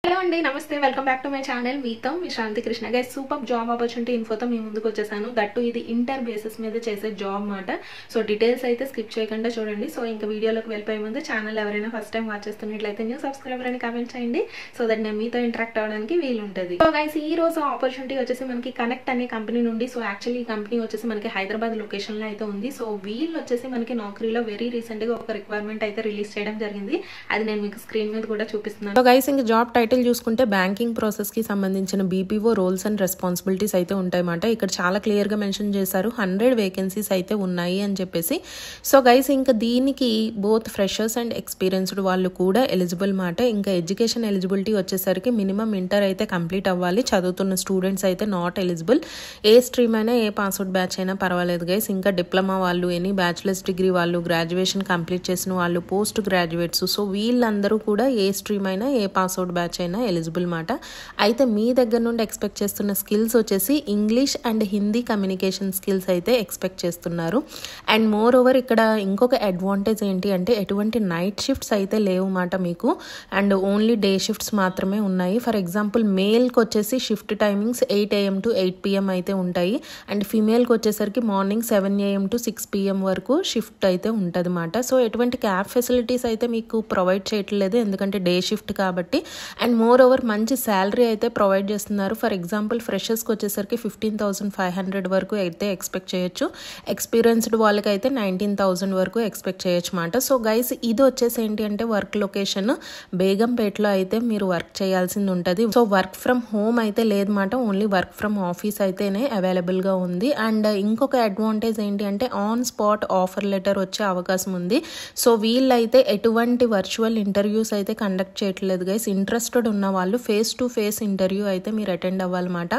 Hello అండి, నమస్తే. Welcome back to my channel. మీతో మీ Shanti Krishna. Guys, super job opportunity ఇన్ఫోతో మీ ముందుకు వచ్చేసాను. దట్టు ఇది ఇంటర్ బేసిస్ మీద చేసే జాబ్ మాట. సో డీటెయిల్స్ అయితే స్కిప్ చేయకుండా చూడండి. సో ఇంకా వీడియోలోకి వెళ్ళిపోయే ముందు ఛానల్ ఎవరైనా ఫస్ట్ టైం వాచ్ చేస్తున్నట్లయితే న్యూ సబ్స్క్రైబర్ అని కామెంట్ చేయండి. సో దట్ నేను మీతో ఇంటరాక్ట్ అవ్వడానికి వీలు ఉంటుంది. సో గైస్, ఈ రోజు ఆపర్చునిటీ వచ్చేసి మనకి కనెక్ట్ అనే కంపెనీ నుండి. సో యాక్చువల్లీ ఈ కంపెనీ వచ్చేసి మనకి హైదరాబాద్ లొకేషన్ లో అయితే ఉంది. సో వీళ్ళు వచ్చేసి మనకి నౌకరీలో వెరీ రీసెంట్ గా ఒక రిక్వైర్మెంట్ అయితే రిలీజ్ చేయడం జరిగింది. అది నేను మీకు స్క్రీన్ మీద కూడా చూపిస్తున్నాను. సో గైస్, ఇంక జాబ్ టైటిల్ చూసుకుంటే బ్యాంకింగ్ ప్రాసెస్ కి సంబంధించిన బీపీఓ రోల్స్ అండ్ రెస్పాన్సిబిలిటీస్ అయితే ఉంటాయన్నమాట. ఇక్కడ చాలా క్లియర్ గా మెన్షన్ చేశారు 100 వేకెన్సీస్ అయితే ఉన్నాయి అని చెప్పేసి. సో గైస్, ఇంకా దీనికి బోత్ ఫ్రెషర్స్ అండ్ ఎక్స్పీరియన్స్డ్ వాళ్ళు కూడా ఎలిజిబుల్ మాట. ఇంకా ఎడ్యుకేషన్ ఎలిజిబిలిటీ వచ్చేసరికి మినిమం ఇంటర్ అయితే కంప్లీట్ అవ్వాలి. చదువుతున్న స్టూడెంట్స్ అయితే నాట్ ఎలిజిబుల్. ఏ స్ట్రీమ్ అయినా ఏ పాస్అవుట్ బ్యాచ్ అయినా పర్వాలేదు గైస్. ఇంకా డిప్లొమా వాళ్ళు, ఎనీ బ్యాచులర్స్ డిగ్రీ వాళ్ళు, గ్రాడ్యుయేషన్ కంప్లీట్ చేసిన వాళ్ళు, పోస్ట్ గ్రాడ్యుయేట్స్, సో వీళ్ళందరూ కూడా ఏ స్ట్రీమ్ అయినా ఏ పాస్అవుట్ బ్యాచ్ అయినా ఎలిజిబుల్ మాట. అయితే మీ దగ్గర నుండి ఎక్స్పెక్ట్ చేస్తున్న స్కిల్స్ వచ్చేసి English and Hindi communication skills అయితే ఎక్స్పెక్ట్ చేస్తున్నారు. అండ్ మోర్ ఓవర్ ఇక్కడ ఇంకొక అడ్వాంటేజ్ ఏంటి అంటే ఎటువంటి నైట్ షిఫ్ట్స్ అయితే లేవు మాట మీకు. అండ్ ఓన్లీ డే షిఫ్ట్స్ మాత్రమే ఉన్నాయి. ఫర్ ఎగ్జాంపుల్ మేల్కి వచ్చేసి shift timings 8 AM to 8 PM అయితే ఉంటాయి. అండ్ ఫీమేల్కి వచ్చేసరికి మార్నింగ్ 7 AM to 6 PM వరకు షిఫ్ట్ అయితే ఉంటుంది మాట. సో ఎటువంటి క్యాబ్ ఫెసిలిటీస్ అయితే మీకు ప్రొవైడ్ చేయట్లేదు, ఎందుకంటే డే షిఫ్ట్ కాబట్టి. అండ్ మోర్ ఓవర్ మంచి శాలరీ అయితే ప్రొవైడ్ చేస్తున్నారు. ఫర్ ఎగ్జాంపుల్ ఫ్రెషర్స్కి వచ్చేసరికి 15,500 వరకు అయితే ఎక్స్పెక్ట్ చేయొచ్చు. ఎక్స్పీరియన్స్డ్ వాళ్ళకి అయితే 19,000 వరకు ఎక్స్పెక్ట్ చేయొచ్చు మాట. సో గైస్, ఇది వచ్చేసి ఏంటి అంటే వర్క్ లొకేషన్ బేగంపేటలో అయితే మీరు వర్క్ చేయాల్సింది ఉంటుంది. సో వర్క్ ఫ్రమ్ హోమ్ అయితే లేదు మాట, ఓన్లీ వర్క్ ఫ్రమ్ ఆఫీస్ అయితేనే అవైలబుల్ గా ఉంది. అండ్ ఇంకొక అడ్వాంటేజ్ ఏంటి అంటే ఆన్ స్పాట్ ఆఫర్ లెటర్ వచ్చే అవకాశం ఉంది. సో వీళ్ళైతే ఎటువంటి వర్చువల్ ఇంటర్వ్యూస్ అయితే కండక్ట్ చేయట్లేదు గైస్. ఇంట్రెస్టెడ్ ఉన్న వాళ్ళు ఫేస్ టు ఫేస్ ఇంటర్వ్యూ అయితే మీరు అటెండ్ అవ్వాలన్నమాట.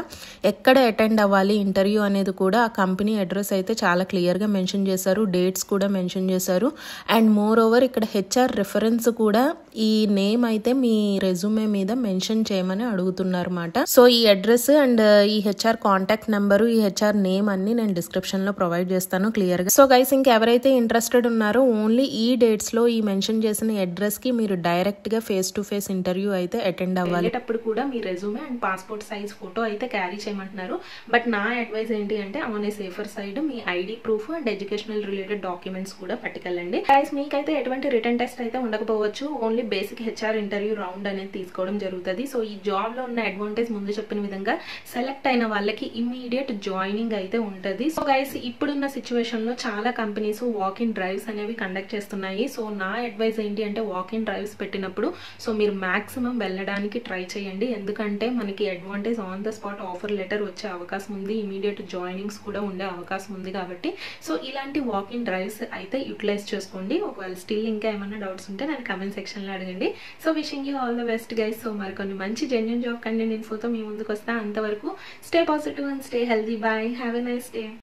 ఎక్కడ అటెండ్ అవ్వాలి ఇంటర్వ్యూ అనేది కూడా ఆ కంపెనీ అడ్రస్ అయితే చాలా క్లియర్గా మెన్షన్ చేశారు, డేట్స్ కూడా మెన్షన్ చేశారు. అండ్ మోర్ ఓవర్ ఇక్కడ హెచ్ఆర్ రిఫరెన్స్ కూడా ఈ నేమ్ అయితే మీ రెజ్యూమే మీద మెన్షన్ చేయమని అడుగుతున్నారు అన్నమాట. సో ఈ అడ్రస్ అండ్ ఈ హెచ్ఆర్ కాంటాక్ట్ నెంబరు, ఈ హెచ్ఆర్ నేమ్ అన్ని నేను డిస్క్రిప్షన్ లో ప్రొవైడ్ చేస్తాను క్లియర్ గా. సో గైస్, ఇంకెవరైతే ఇంట్రెస్టెడ్ ఉన్నారో ఓన్లీ ఈ డేట్స్ లో ఈ మెన్షన్ చేసిన అడ్రస్ కి మీరు డైరెక్ట్ గా ఫేస్ టు ఫేస్ ఇంటర్వ్యూ అయితే అటెండ్ అవ్వాలి. వెళ్ళేటప్పుడు కూడా మీ resume and passport size photo అయితే క్యారీ చేయమంటున్నారు. బట్ నా అడ్వైస్ ఏంటి అంటే ఆన్ ఏ సేఫర్ సైడ్ మీ ID proof and educational related documents కూడా పట్టుకెళ్ళండి. గైస్, మీకైతే ఎటువంటి రిటర్న్ టెస్ట్ అయితే ఉండకపోవచ్చు, only basic HR interview round అనేది తీసుకోవడం జరుగుతుంది. సో ఈ జాబ్ లో ఉన్న అడ్వాంటేజ్ ముందు చెప్పిన విధంగా సెలెక్ట్ అయిన వాళ్ళకి ఇమ్మీడియట్ జాయినింగ్ అయితే ఉంటుంది. సో గైస్, ఇప్పుడున్న సిచ్యువేషన్ లో చాలా కంపెనీస్ వాక్ ఇన్ డ్రైవ్స్ అనేవి కండక్ట్ చేస్తున్నాయి. సో నా అడ్వైస్ ఏంటి అంటే వాక్ ఇన్ డ్రైవ్స్ పెట్టినప్పుడు సో మీరు మాక్సిమం వెళ్ళడానికి ట్రై చేయండి. ఎందుకంటే మనకి advantage on the spot offer letter వచ్చే అవకాశం ఉంది, ఇమీడియట్ జాయినింగ్స్ కూడా ఉండే అవకాశం ఉంది కాబట్టి సో ఇలాంటి వాక్ ఇన్ డ్రైవ్స్ అయితే యూటిలైజ్ చేసుకోండి. ఒకవేళ స్టిల్ ఇంకా ఏమైనా డౌట్స్ ఉంటే నేను కమెంట్ సెక్షన్ లో అడగండి. So wishing you all the best guys. So మరికొన్ని మంచి జెన్యూన్ జాబ్ కంటెంట్ ఇన్ఫోతో మీ ముందుకు వస్తా. అంతవరకు stay positive and stay healthy. Bye, have a nice day.